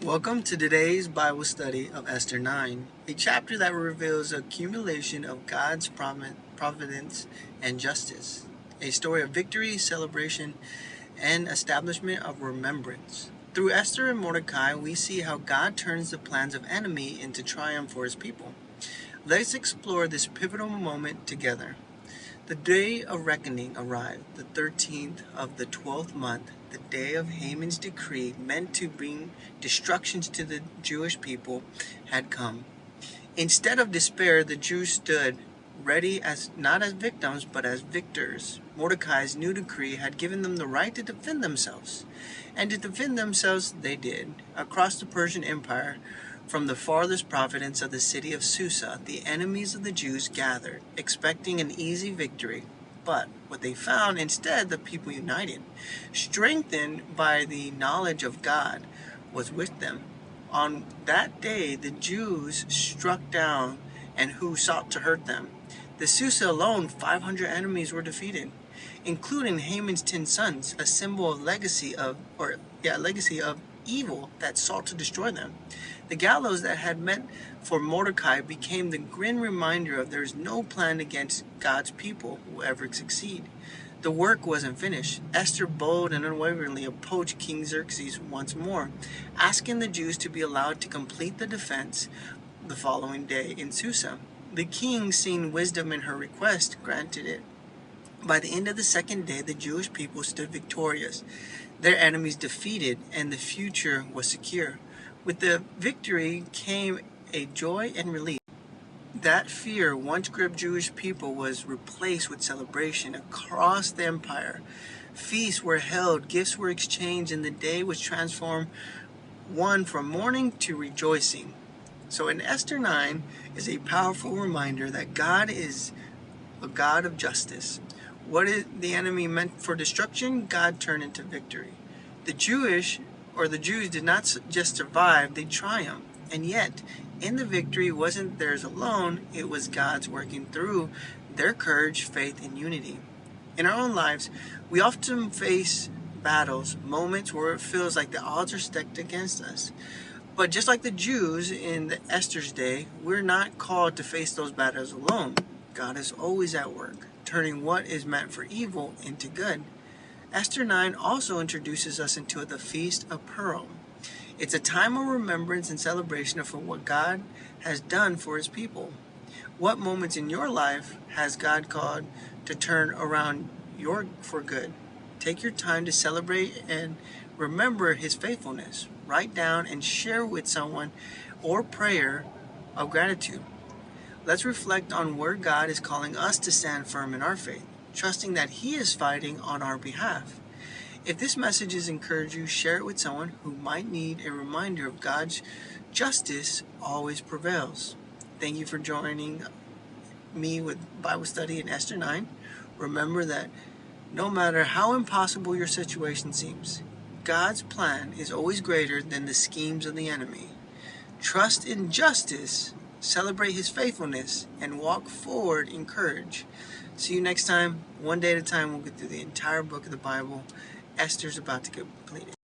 Welcome to today's Bible study of Esther 9, a chapter that reveals the accumulation of God's providence and justice, a story of victory, celebration, and establishment of remembrance. Through Esther and Mordecai, we see how God turns the plans of enemy into triumph for his people. Let's explore this pivotal moment together. The day of reckoning arrived, the 13th of the 12th month, the day of Haman's decree meant to bring destruction to the Jewish people had come. Instead of despair, the Jews stood ready as not as victims but as victors. Mordecai's new decree had given them the right to defend themselves. And to defend themselves they did. Across the Persian Empire, from the farthest province of the city of Susa, the enemies of the Jews gathered, expecting an easy victory. But what they found instead, the people united, strengthened by the knowledge of God, was with them. On that day, the Jews struck down and who sought to hurt them. The Susa alone, 500 enemies were defeated, including Haman's 10 sons, a symbol of legacy of evil that sought to destroy them. The gallows that had meant for Mordecai became the grim reminder of there is no plan against God's people who will ever succeed. The work wasn't finished. Esther bold and unwaveringly approached King Xerxes once more, asking the Jews to be allowed to complete the defense the following day in Susa. The king, seeing wisdom in her request, granted it. By the end of the second day, the Jewish people stood victorious, their enemies defeated, and the future was secure. With the victory came a joy and relief. That fear once gripped Jewish people was replaced with celebration across the empire. Feasts were held, gifts were exchanged, and the day was transformed one from mourning to rejoicing. So in Esther 9 is a powerful reminder that God is a God of justice. What is the enemy meant for destruction, God turned into victory. The Jews did not just survive, they triumphed. And yet, in the victory wasn't theirs alone, it was God's working through their courage, faith, and unity. In our own lives, we often face battles, moments where it feels like the odds are stacked against us. But just like the Jews in the Esther's day, we're not called to face those battles alone. God is always at work, turning what is meant for evil into good. Esther 9 also introduces us into the Feast of Purim. It's a time of remembrance and celebration of what God has done for his people. What moments in your life has God called to turn around for good? Take your time to celebrate and remember his faithfulness. Write down and share with someone or prayer of gratitude. Let's reflect on where God is calling us to stand firm in our faith, trusting that he is fighting on our behalf. If this message has encouraged you, share it with someone who might need a reminder of God's justice always prevails. Thank you for joining me with Bible study in Esther 9. Remember that no matter how impossible your situation seems, God's plan is always greater than the schemes of the enemy. Trust in justice, celebrate his faithfulness, and walk forward in courage. See you next time. One day at a time, we'll get through the entire book of the Bible. Esther's about to complete it.